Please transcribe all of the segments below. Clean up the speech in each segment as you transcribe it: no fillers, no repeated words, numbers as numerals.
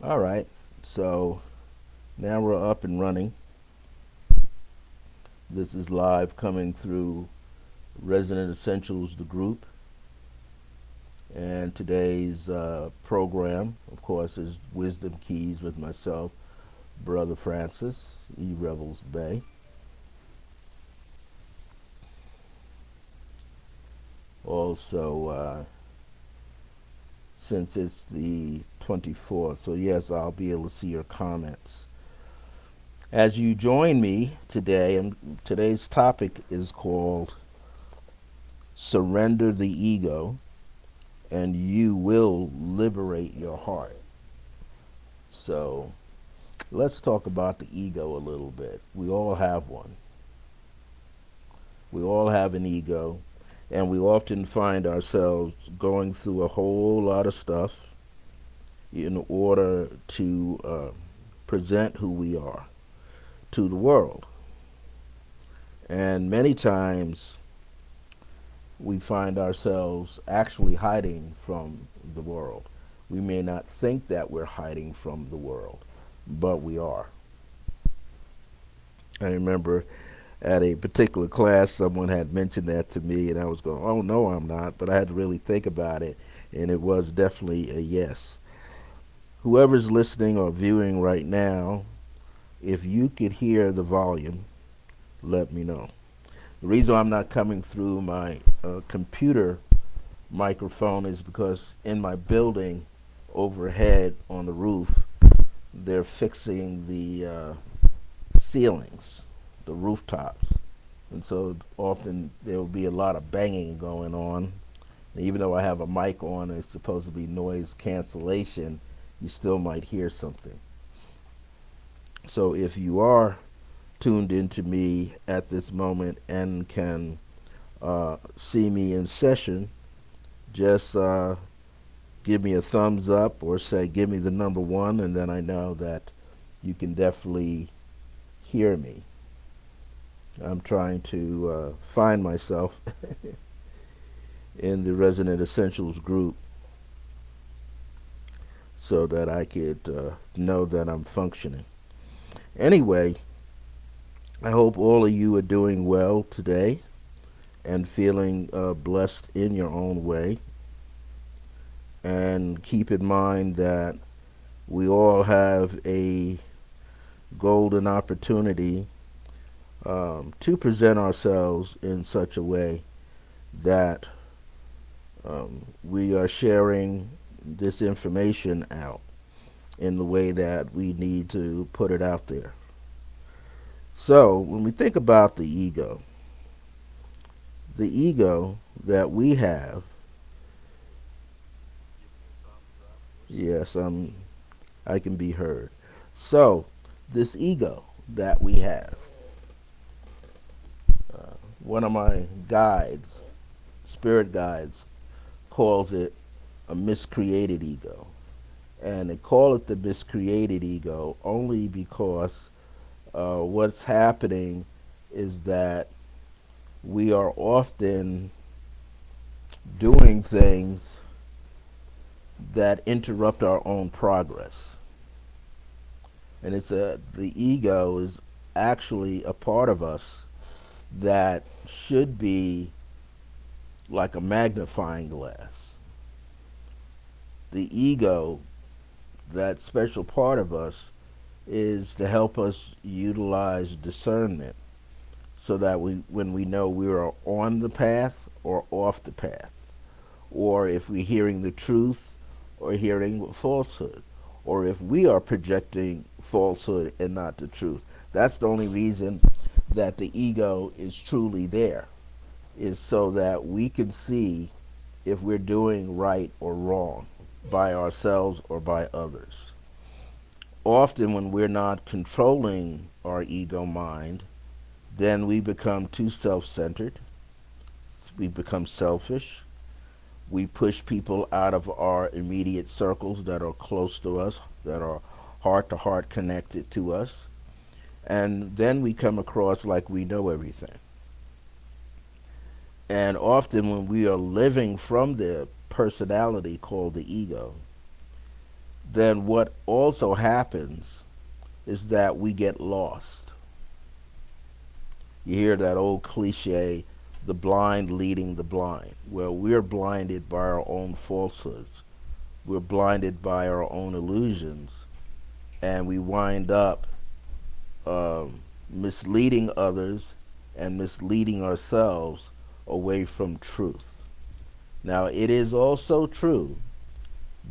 All right, so now we're up and running. This is live coming through Resident Essentials, the group. And today's program, of course, is Wisdom Keys with myself, Brother Francis, E. Rebels Bay. Also, since it's the 24th, so yes, I'll be able to see your comments. As you join me today, today's topic is called Surrender the Ego and You Will Liberate Your Heart. So let's talk about the ego a little bit. We all have one. We all have an ego, and we often find ourselves going through a whole lot of stuff in order to present who we are to the world. And many times we find ourselves actually hiding from the world. We may not think that we're hiding from the world, but we are. I remember at a particular class, someone had mentioned that to me, and I was going, oh, no, I'm not. But I had to really think about it, and it was definitely a yes. Whoever's listening or viewing right now, if you could hear the volume, let me know. The reason I'm not coming through my computer microphone is because in my building overhead on the roof, they're fixing the ceilings, the rooftops. And so often there will be a lot of banging going on. And even though I have a mic on and it's supposed to be noise cancellation, you still might hear something. So if you are tuned into me at this moment and can see me in session, just give me a thumbs up or say, give me the number one, and then I know that you can definitely hear me. I'm trying to find myself in the Resident Essentials group so that I could know that I'm functioning. Anyway, I hope all of you are doing well today and feeling blessed in your own way. And keep in mind that we all have a golden opportunity to present ourselves in such a way that we are sharing this information out in the way that we need to put it out there. So, when we think about the ego that we have, yes, I can be heard. So, this ego that we have, one of my guides, spirit guides, calls it a miscreated ego. And they call it the miscreated ego only because what's happening is that we are often doing things that interrupt our own progress. And the ego is actually a part of us that should be like a magnifying glass. The ego, that special part of us, is to help us utilize discernment so that when we know we are on the path or off the path, or if we're hearing the truth or hearing falsehood, or if we are projecting falsehood and not the truth. That's the only reason that the ego is truly there, is so that we can see if we're doing right or wrong by ourselves or by others. Often, when we're not controlling our ego mind, then we become too self centered, we become selfish, we push people out of our immediate circles that are close to us, that are heart to heart connected to us, and then we come across like we know everything. And often, when we are living from the personality called the ego, then what also happens is that we get lost. You hear that old cliche, the blind leading the blind. Well, we're blinded by our own falsehoods. We're blinded by our own illusions, and we wind up misleading others and misleading ourselves away from truth. Now, it is also true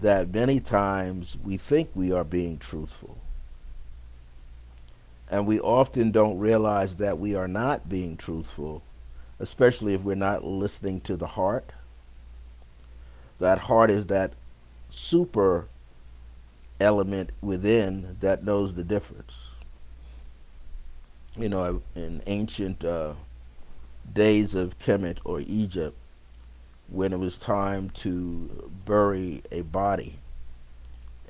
that many times we think we are being truthful, and we often don't realize that we are not being truthful, especially if we're not listening to the heart. That heart is that super element within that knows the difference. You know, in ancient days of Kemet or Egypt, when it was time to bury a body,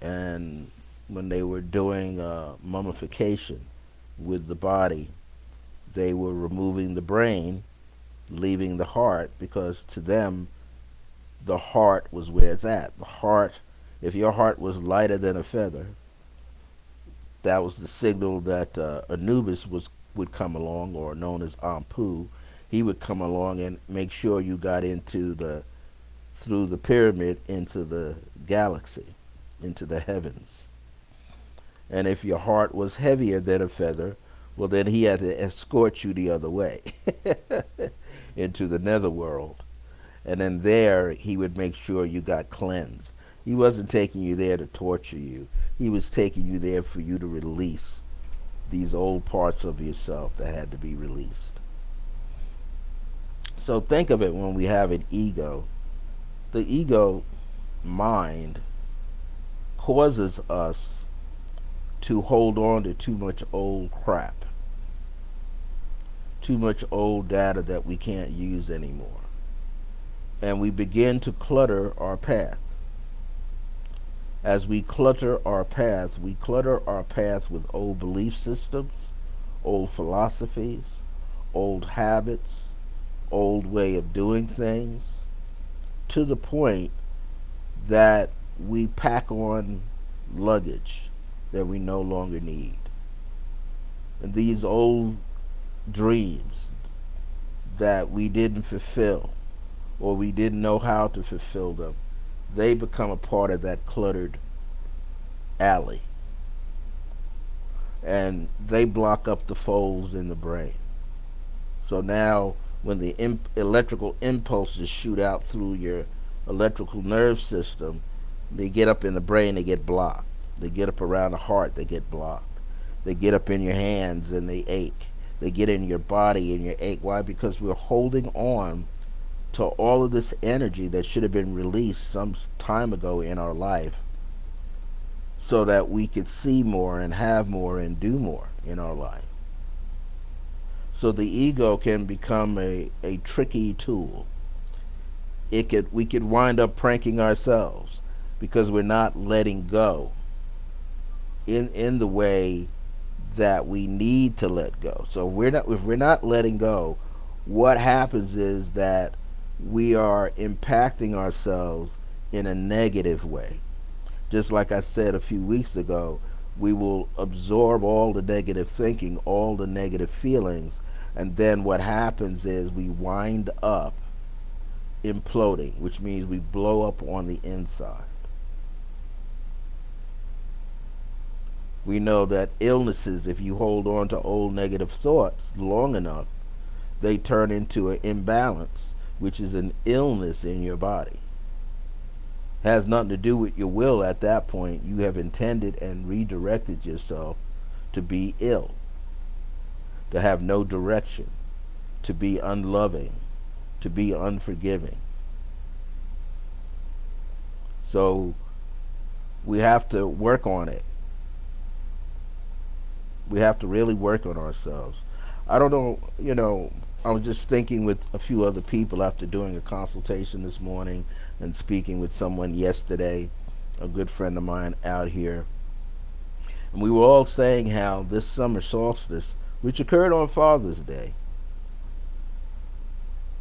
and when they were doing mummification with the body, they were removing the brain, leaving the heart, because to them, the heart was where it's at. The heart, if your heart was lighter than a feather, that was the signal that Anubis would come along, or known as Ampu. He would come along and make sure you got through the pyramid into the galaxy, into the heavens. And if your heart was heavier than a feather, well, then he had to escort you the other way into the netherworld. And then there, he would make sure you got cleansed. He wasn't taking you there to torture you. He was taking you there for you to release these old parts of yourself that had to be released. So think of it when we have an ego. The ego mind causes us to hold on to too much old crap, too much old data that we can't use anymore. And we begin to clutter our path. As we clutter our path with old belief systems, old philosophies, old habits, old way of doing things, to the point that we pack on luggage that we no longer need. And these old dreams that we didn't fulfill, or we didn't know how to fulfill them, they become a part of that cluttered alley. And they block up the folds in the brain. So now when the electrical impulses shoot out through your electrical nerve system, they get up in the brain, they get blocked. They get up around the heart, they get blocked. They get up in your hands and they ache. They get in your body and you ache. Why? Because we're holding on to all of this energy that should have been released some time ago in our life, so that we could see more and have more and do more in our life. So the ego can become a tricky tool. We could wind up pranking ourselves because we're not letting go in the way that we need to let go. So if we're not letting go, what happens is that we are impacting ourselves in a negative way. Just like I said a few weeks ago, we will absorb all the negative thinking, all the negative feelings, and then what happens is we wind up imploding, which means we blow up on the inside. We know that illnesses, if you hold on to old negative thoughts long enough, they turn into an imbalance, which is an illness in your body. Has nothing to do with your will at that point. You have intended and redirected yourself to be ill, to have no direction, to be unloving, to be unforgiving. So we have to work on it. We have to really work on ourselves. I don't know, I was just thinking with a few other people after doing a consultation this morning and speaking with someone yesterday, a good friend of mine out here. And we were all saying how this summer solstice, which occurred on Father's Day,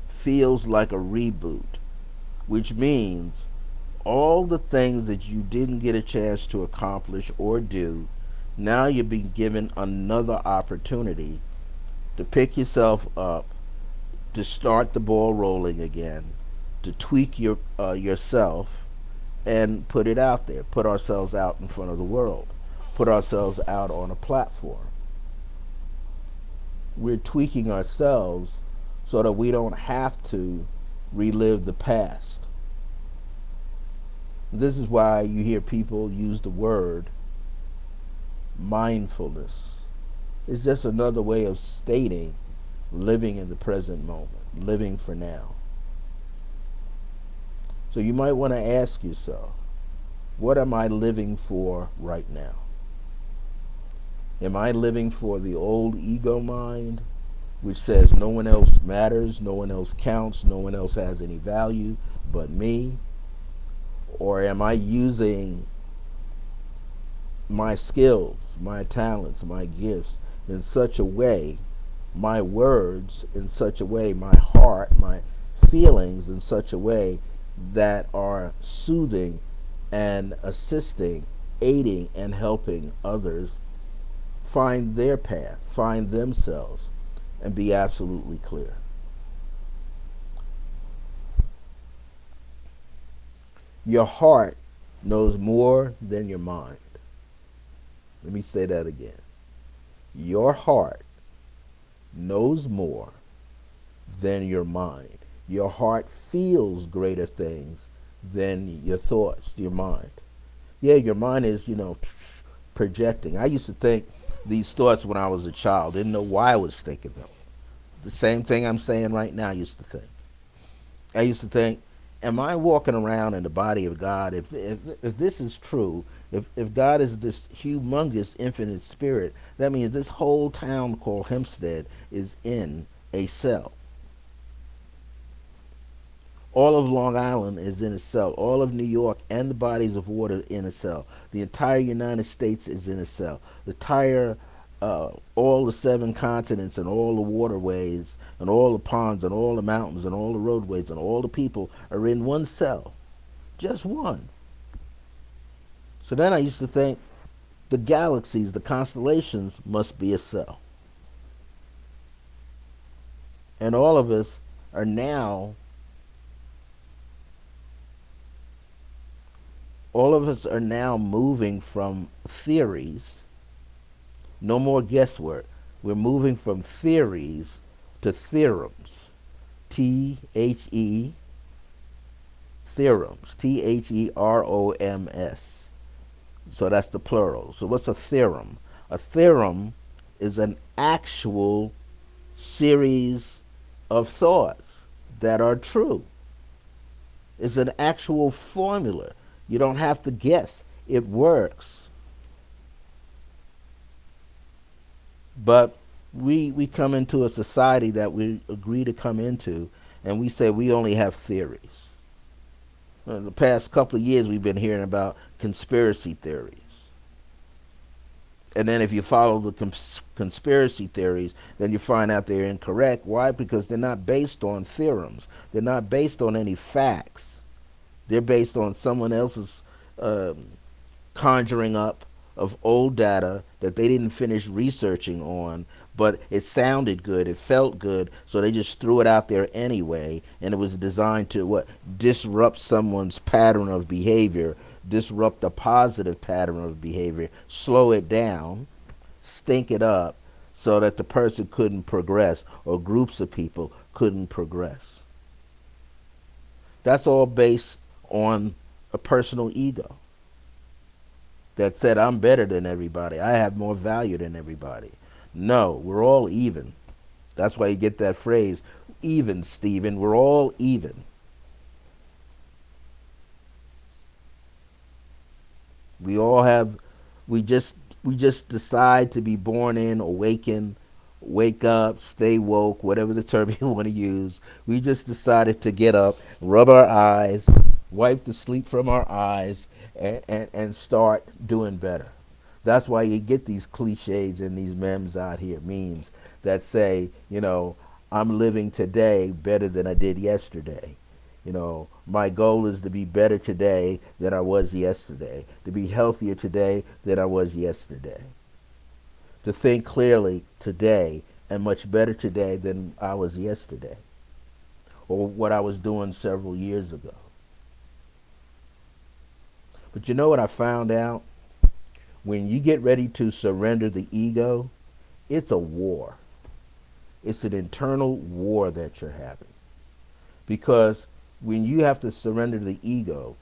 feels like a reboot, which means all the things that you didn't get a chance to accomplish or do, now you've been given another opportunity to pick yourself up, to start the ball rolling again, to tweak yourself and put it out there, put ourselves out in front of the world, put ourselves out on a platform. We're tweaking ourselves so that we don't have to relive the past. This is why you hear people use the word mindfulness. It's just another way of stating living in the present moment, living for now. So you might want to ask yourself, what am I living for right now? Am I living for the old ego mind, which says no one else matters, no one else counts, no one else has any value but me? Or am I using my skills, my talents, my gifts in such a way, my words in such a way, my heart, my feelings in such a way that are soothing and assisting, aiding and helping others find their path, find themselves, and be absolutely clear. Your heart knows more than your mind. Let me say that again. Your heart knows more than your mind. Your heart feels greater things than your thoughts, your mind. Yeah, your mind is, projecting. I used to think these thoughts when I was a child. Didn't know why I was thinking them. The same thing I'm saying right now I used to think. I used to think, am I walking around in the body of God? If this is true, if God is this humongous infinite spirit, that means this whole town called Hempstead is in a cell. All of Long Island is in a cell. All of New York and the bodies of water in a cell. The entire United States is in a cell. The entire, all the 7 continents and all the waterways and all the ponds and all the mountains and all the roadways and all the people are in one cell. Just one. So then I used to think the galaxies, the constellations must be a cell. And all of us are now moving from theories, no more guesswork. We're moving from theories to theorems. T-H-E, theorems. T-H-E-R-O-M-S. So that's the plural. So what's a theorem? A theorem is an actual series of thoughts that are true. It's an actual formula. You don't have to guess. It works. But we come into a society that we agree to come into, and we say we only have theories. In the past couple of years, we've been hearing about conspiracy theories. And then if you follow the conspiracy theories, then you find out they're incorrect. Why? Because they're not based on theorems. They're not based on any facts. They're based on someone else's conjuring up of old data that they didn't finish researching on, but it sounded good, it felt good, so they just threw it out there anyway, and it was designed to disrupt someone's pattern of behavior, disrupt a positive pattern of behavior, slow it down, stink it up, so that the person couldn't progress or groups of people couldn't progress. That's all based on a personal ego that said, I'm better than everybody. I have more value than everybody. No, we're all even. That's why you get that phrase, even, Stephen. We're all even. We just decide to be born in, awaken, wake up, stay woke, whatever the term you want to use. We just decided to get up, rub our eyes, wipe the sleep from our eyes, and start doing better. That's why you get these cliches and these memes out here, memes that say, I'm living today better than I did yesterday. My goal is to be better today than I was yesterday, to be healthier today than I was yesterday, to think clearly today and much better today than I was yesterday or what I was doing several years ago. But you know what I found out? When you get ready to surrender the ego, it's a war. It's an internal war that you're having. Because when you have to surrender the ego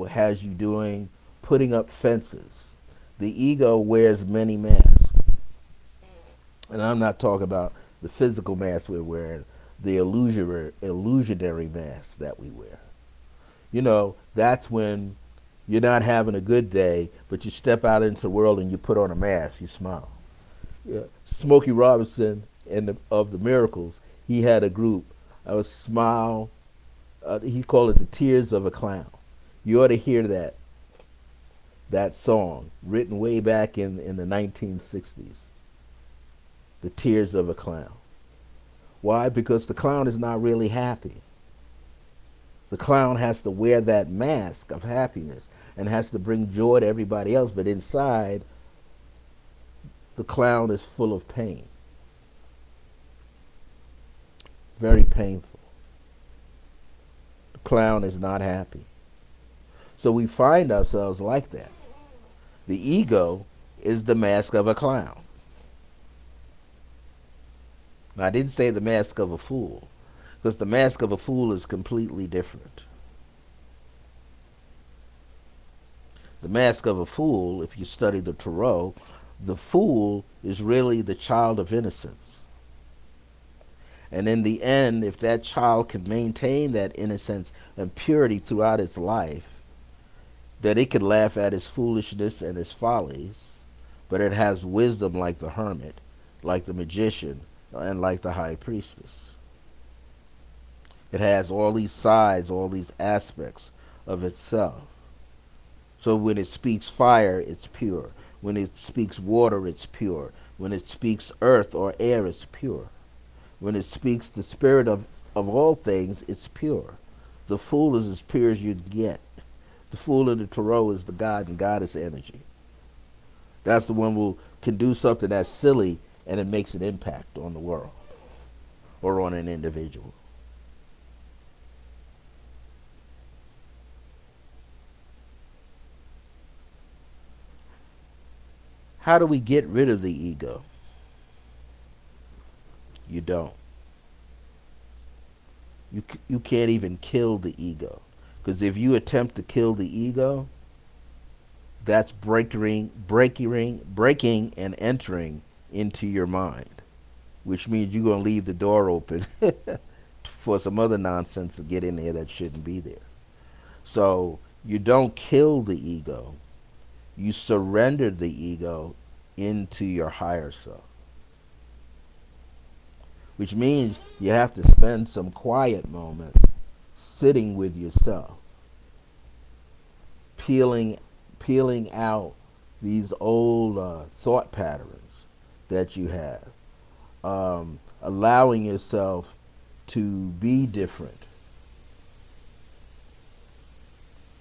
has you putting up fences. The ego wears many masks. And I'm not talking about the physical mask we're wearing, the illusionary mask that we wear. That's when you're not having a good day, but you step out into the world and you put on a mask, you smile. Yeah. Smokey Robinson of the Miracles, he had a group, a smile, he called it the Tears of a Clown. You ought to hear that song, written way back in the 1960s. The Tears of a Clown. Why? Because the clown is not really happy. The clown has to wear that mask of happiness and has to bring joy to everybody else, but inside, the clown is full of pain. Very painful. The clown is not happy. So we find ourselves like that. The ego is the mask of a clown. Now, I didn't say the mask of a fool, because the mask of a fool is completely different. The mask of a fool, if you study the Tarot, the fool is really the child of innocence. And in the end, if that child can maintain that innocence and purity throughout its life, then it can laugh at its foolishness and its follies, but it has wisdom like the hermit, like the magician, and like the high priestess. It has all these sides, all these aspects of itself. So when it speaks fire, it's pure. When it speaks water, it's pure. When it speaks earth or air, it's pure. When it speaks the spirit of all things, it's pure. The fool is as pure as you get. The fool in the Tarot is the god and goddess energy. That's the one who can do something that's silly and it makes an impact on the world or on an individual. How do we get rid of the ego? You don't. You can't even kill the ego. Because if you attempt to kill the ego, that's breaking and entering into your mind, which means you're going to leave the door open for some other nonsense to get in there that shouldn't be there. So you don't kill the ego. You surrender the ego into your higher self, which means you have to spend some quiet moments sitting with yourself, peeling out these old thought patterns that you have, allowing yourself to be different,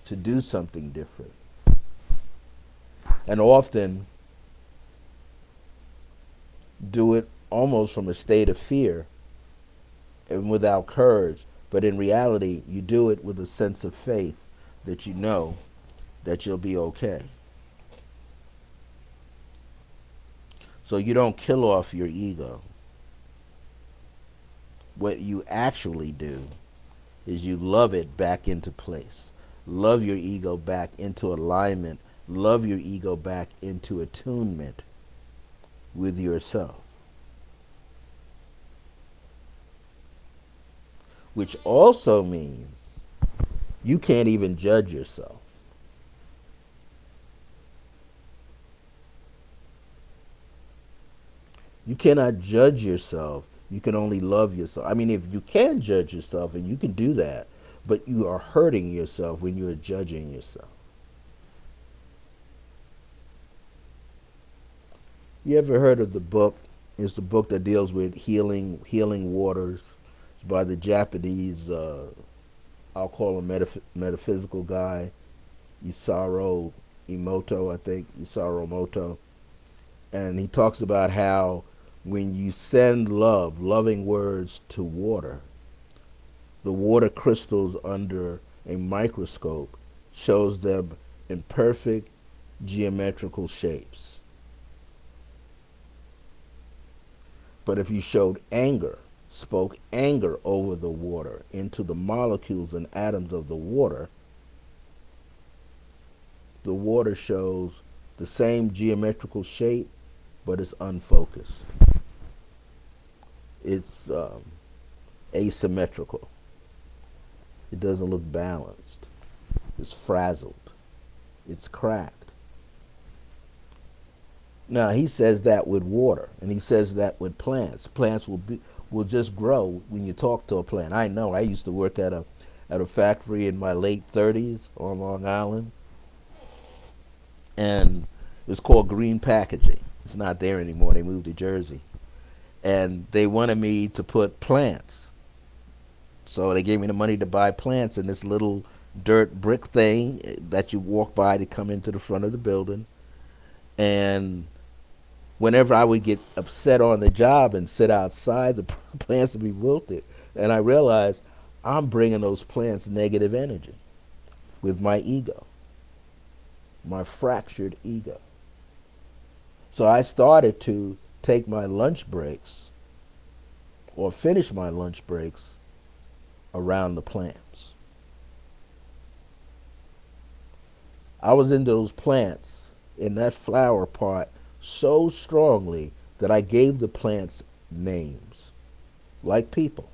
to do something different. And often do it almost from a state of fear and without courage. But in reality, you do it with a sense of faith that you know that you'll be okay. So you don't kill off your ego. What you actually do is you love it back into place. Love your ego back into alignment. Love your ego back into attunement with yourself. Which also means you can't even judge yourself. You cannot judge yourself. You can only love yourself. I mean, if you can judge yourself, and you can do that, but you are hurting yourself when you are judging yourself. You ever heard of the book? It's the book that deals with healing waters. It's by the Japanese, I'll call him metaphysical guy, Isaro Emoto, I think, Isaro Moto. And he talks about how when you send loving words to water, the water crystals under a microscope shows them in perfect geometrical shapes. But if you showed anger, spoke anger over the water into the molecules and atoms of the water shows the same geometrical shape, but it's unfocused. It's asymmetrical. It doesn't look balanced. It's frazzled. It's cracked. Now he says that with water, and he says that with plants. Plants will just grow when you talk to a plant. I know. I used to work at a factory in my late 30s on Long Island, and it was called Green Packaging. It's not there anymore. They moved to Jersey, and they wanted me to put plants. So they gave me the money to buy plants in this little dirt brick thing that you walk by to come into the front of the building. And whenever I would get upset on the job and sit outside, the plants would be wilted. And I realized I'm bringing those plants negative energy with my ego, my fractured ego. So I started to take my lunch breaks or finish my lunch breaks around the plants. I was into those plants in that flower pot so strongly that I gave the plants names, like people.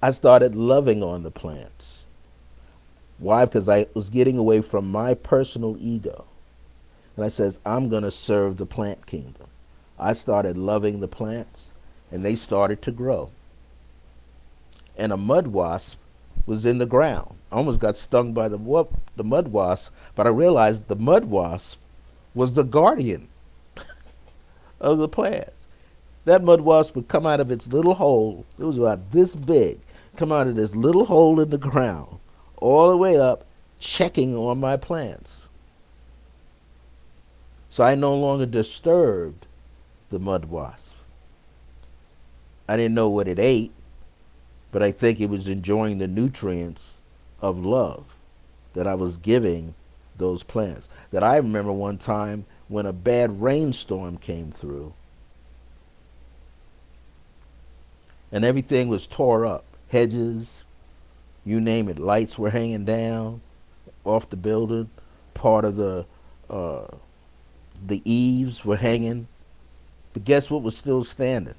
I started loving on the plants. Why? Because I was getting away from my personal ego. And I says, I'm going to serve the plant kingdom. I started loving the plants, and they started to grow. And a mud wasp was in the ground. I almost got stung by the mud wasp, but I realized the mud wasp was the guardian of the plants. That mud wasp would come out of its little hole. It was about this big. Come out of this little hole in the ground, all the way up, checking on my plants. So I no longer disturbed the mud wasp. I didn't know what it ate, but I think it was enjoying the nutrients of love that I was giving those plants. That I remember one time when a bad rainstorm came through and everything was tore up. Hedges, you name it, lights were hanging down off the building. Part of the eaves were hanging. But guess what was still standing?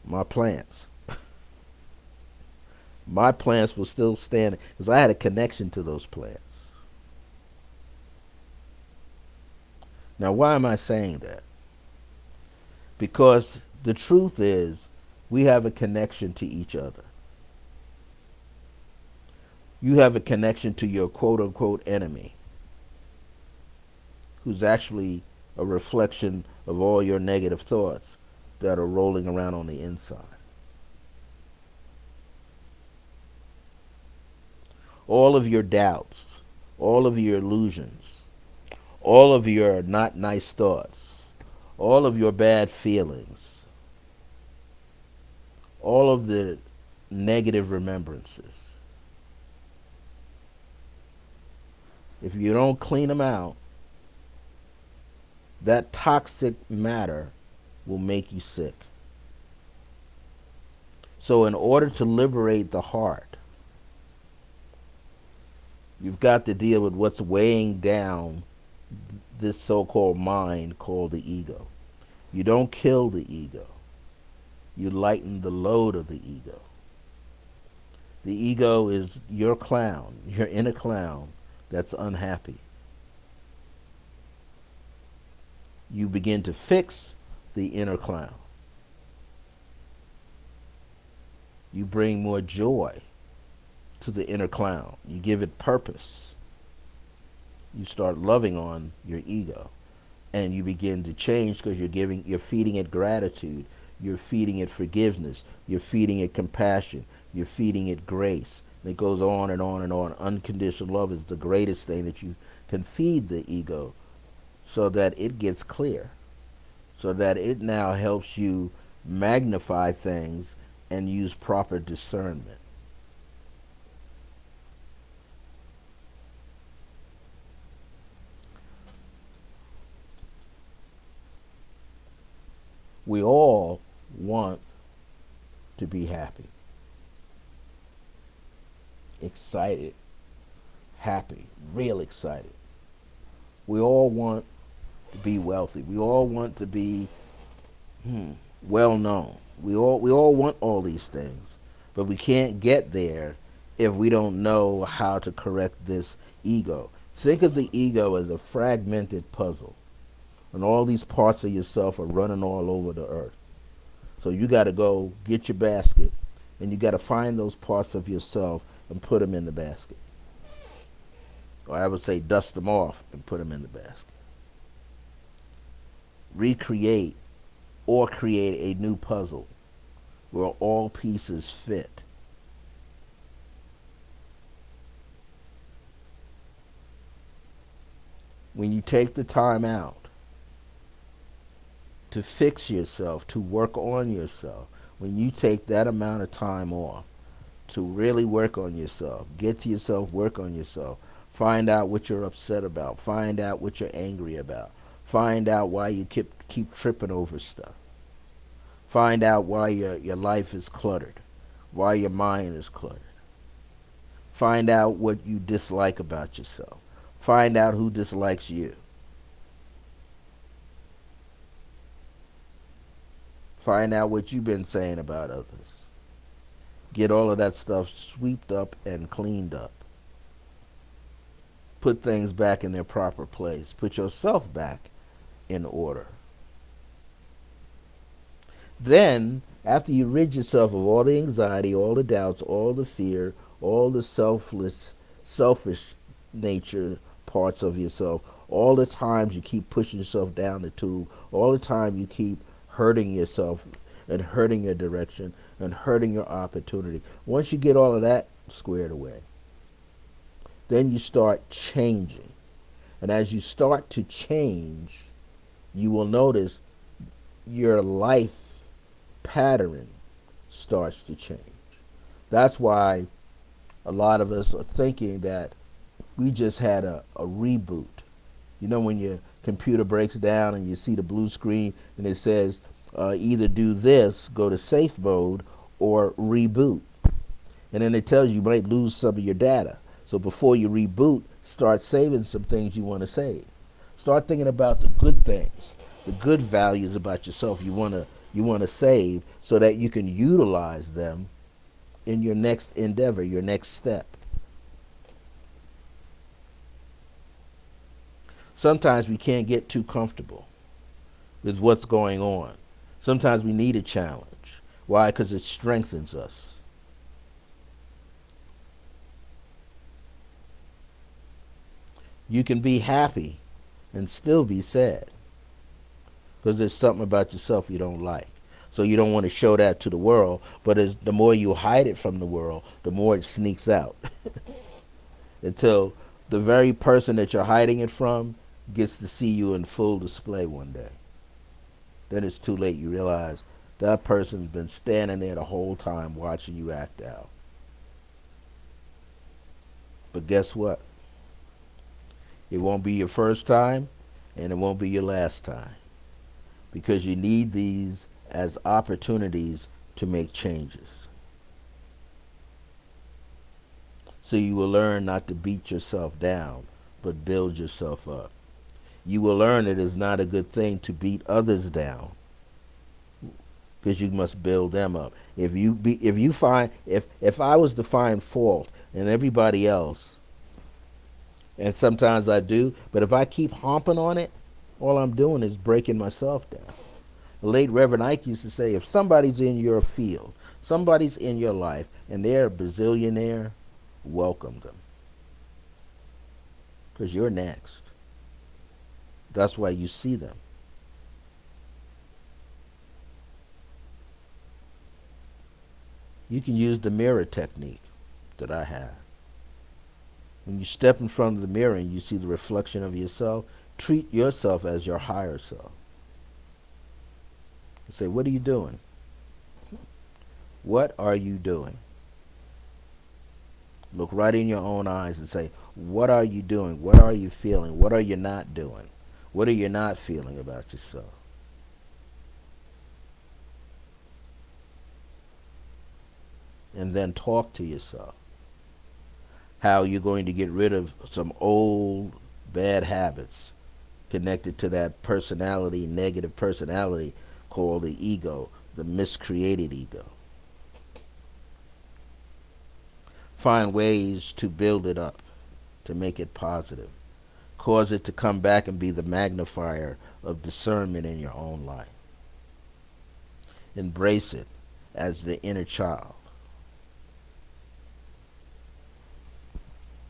My plants. My plants were still standing because I had a connection to those plants. Now, why am I saying that? Because the truth is, we have a connection to each other. You have a connection to your quote-unquote enemy, who's actually a reflection of all your negative thoughts that are rolling around on the inside. All of your doubts, all of your illusions, all of your not nice thoughts, all of your bad feelings, all of the negative remembrances. If you don't clean them out, that toxic matter will make you sick. So in order to liberate the heart, you've got to deal with what's weighing down this so-called mind called the ego. You don't kill the ego. You lighten the load of the ego. The ego is your clown, your inner clown that's unhappy. You begin to fix the inner clown. You bring more joy to the inner clown. You give it purpose. You start loving on your ego, and you begin to change because you're feeding it gratitude. You're feeding it forgiveness. You're feeding it compassion. You're feeding it grace. And it goes on and on and on. Unconditional love is the greatest thing that you can feed the ego so that it gets clear, so that it now helps you magnify things and use proper discernment. We all want to be happy, excited, happy, real excited. We all want to be wealthy. We all want to be well known. We all want all these things, but we can't get there if we don't know how to correct this ego. Think of the ego as a fragmented puzzle, and all these parts of yourself are running all over the earth. So you got to go get your basket, and you got to find those parts of yourself and put them in the basket. Or I would say dust them off and put them in the basket. Recreate or create a new puzzle where all pieces fit. When you take the time out to fix yourself, to work on yourself, when you take that amount of time off to really work on yourself, get to yourself, work on yourself, find out what you're upset about, find out what you're angry about, find out why you keep tripping over stuff, find out why your life is cluttered, why your mind is cluttered, find out what you dislike about yourself, find out who dislikes you. Find out what you've been saying about others. Get all of that stuff swept up and cleaned up. Put things back in their proper place. Put yourself back in order. Then, after you rid yourself of all the anxiety, all the doubts, all the fear, all the selfish nature parts of yourself, all the times you keep pushing yourself down the tube, all the time you keep hurting yourself and hurting your direction and hurting your opportunity. Once you get all of that squared away, then you start changing. And as you start to change, you will notice your life pattern starts to change. That's why a lot of us are thinking that we just had a reboot. You know, when your computer breaks down and you see the blue screen and it says either do this, go to safe mode, or reboot. And then it tells you might lose some of your data. So before you reboot, start saving some things you want to save. Start thinking about the good things, the good values about yourself you want to save so that you can utilize them in your next endeavor, your next step. Sometimes we can't get too comfortable with what's going on. Sometimes we need a challenge. Why? Because it strengthens us. You can be happy and still be sad because there's something about yourself you don't like. So you don't want to show that to the world, but the more you hide it from the world, the more it sneaks out until the very person that you're hiding it from gets to see you in full display one day. Then it's too late. You realize that person's been standing there the whole time watching you act out. But guess what? It won't be your first time, and it won't be your last time, because you need these as opportunities to make changes. So you will learn not to beat yourself down, but build yourself up. You will learn it is not a good thing to beat others down, because you must build them up. If I was to find fault in everybody else, and sometimes I do, but if I keep homping on it, all I'm doing is breaking myself down. The late Reverend Ike used to say, if somebody's in your field, somebody's in your life, and they're a bazillionaire, welcome them, because you're next. That's why you see them. You can use the mirror technique that I have. When you step in front of the mirror and you see the reflection of yourself, treat yourself as your higher self. And say, what are you doing? What are you doing? Look right in your own eyes and say, what are you doing? What are you feeling? What are you not doing? What are you not feeling about yourself? And then talk to yourself. How you're going to get rid of some old bad habits connected to that personality, negative personality called the ego, the miscreated ego. Find ways to build it up, to make it positive. Cause it to come back and be the magnifier of discernment in your own life. Embrace it as the inner child.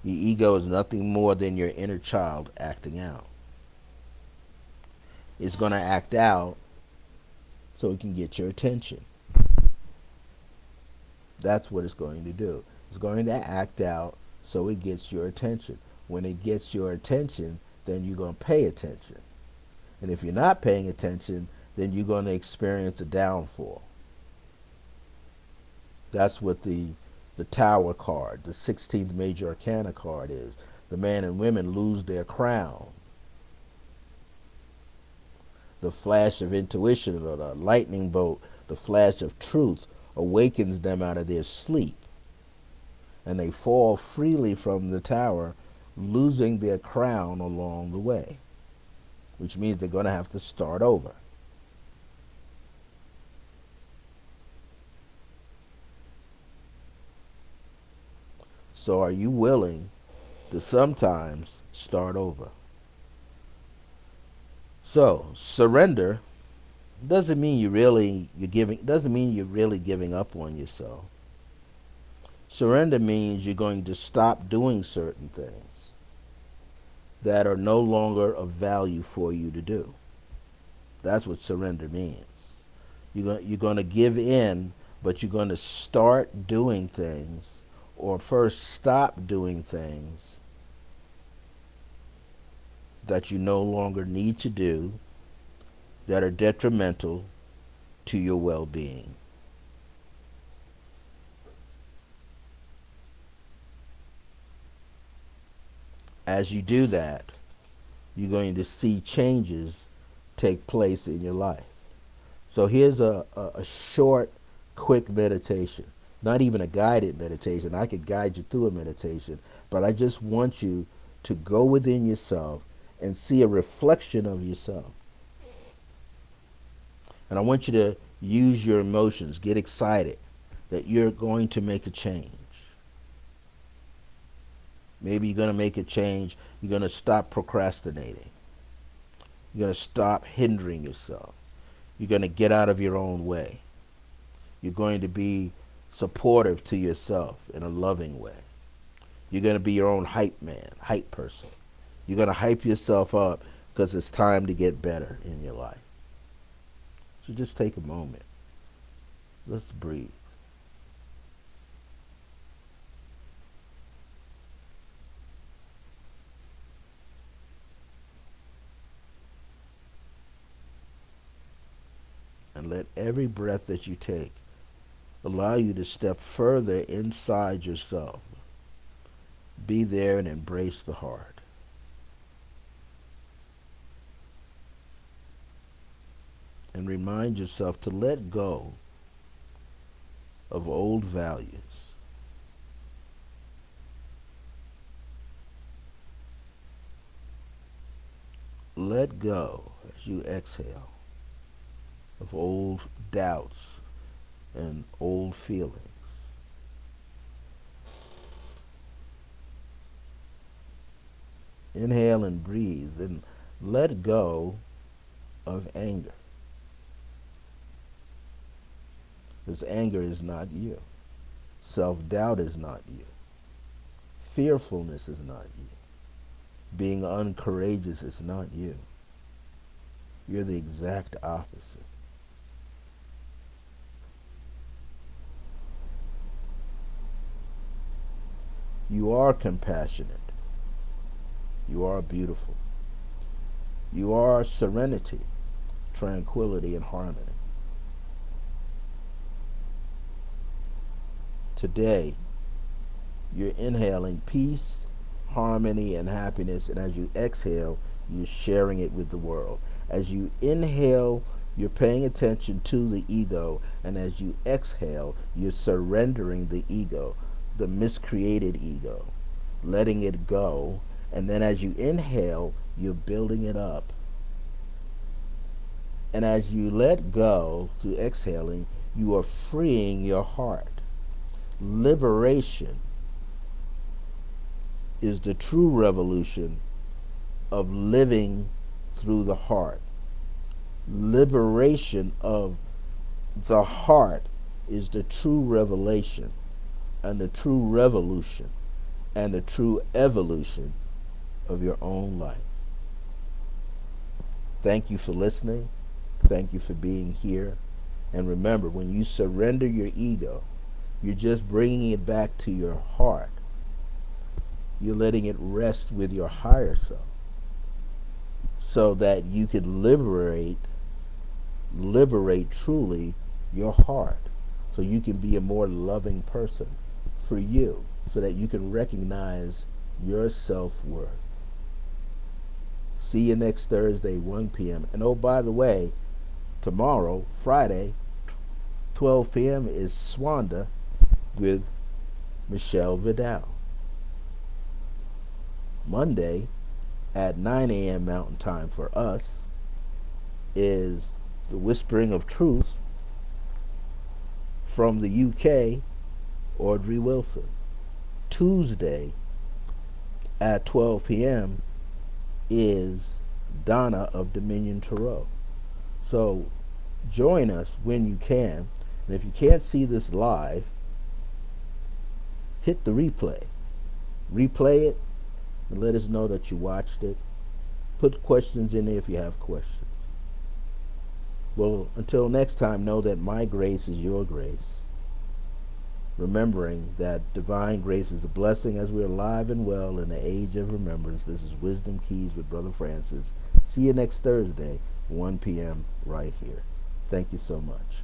Your ego is nothing more than your inner child acting out. It's going to act out so it can get your attention. That's what it's going to do. It's going to act out so it gets your attention. When it gets your attention, then you're going to pay attention. And if you're not paying attention, then you're going to experience a downfall. That's what the Tower card, the 16th major arcana card is. The man and women lose their crown. The flash of intuition, or the lightning bolt, the flash of truth awakens them out of their sleep. And they fall freely from the tower, losing their crown along the way, which means they're going to have to start over. So are you willing to sometimes start over? So surrender doesn't mean you're really giving up on yourself. Surrender means you're going to stop doing certain things that are no longer of value for you to do. That's what surrender means. You're going to give in, but you're going to start doing things, or first stop doing things that you no longer need to do, that are detrimental to your well-being. As you do that, you're going to see changes take place in your life. So here's a short, quick meditation. Not even a guided meditation. I could guide you through a meditation, but I just want you to go within yourself and see a reflection of yourself. And I want you to use your emotions, get excited that you're going to make a change. Maybe you're going to make a change. You're going to stop procrastinating. You're going to stop hindering yourself. You're going to get out of your own way. You're going to be supportive to yourself in a loving way. You're going to be your own hype man, hype person. You're going to hype yourself up because it's time to get better in your life. So just take a moment. Let's breathe. And let every breath that you take allow you to step further inside yourself. Be there and embrace the heart. And remind yourself to let go of old values. Let go, as you exhale, of old doubts and old feelings. Inhale and breathe, and let go of anger. Because anger is not you. Self-doubt is not you. Fearfulness is not you. Being uncourageous is not you. You're the exact opposite. You are compassionate. You are beautiful. You are serenity, tranquility, and harmony. Today, you're inhaling peace, harmony, and happiness, and as you exhale, you're sharing it with the world. As you inhale, you're paying attention to the ego, and as you exhale, you're surrendering the ego, the miscreated ego, letting it go. And then as you inhale, you're building it up. And as you let go through exhaling, you are freeing your heart. Liberation is the true revolution of living through the heart. Liberation of the heart is the true revelation and the true revolution and the true evolution of your own life. Thank you for listening. Thank you for being here. And remember, when you surrender your ego, you're just bringing it back to your heart. You're letting it rest with your higher self so that you could liberate truly your heart, so you can be a more loving person for you, so that you can recognize your self-worth. See you next Thursday, 1 p.m. And oh, by the way, tomorrow, Friday, 12 p.m. is Swanda with Michelle Vidal. Monday at 9 a.m. Mountain Time for us is the Whispering of Truth from the UK, Audrey Wilson. Tuesday at 12 p.m. is Donna of Dominion Tarot. So join us when you can. And if you can't see this live, hit the replay. Replay it and let us know that you watched it. Put questions in there if you have questions. Well, until next time, know that my grace is your grace. Remembering that divine grace is a blessing as we're alive and well in the age of remembrance. This is Wisdom Keys with Brother Francis. See you next Thursday, 1 p.m. right here. Thank you so much.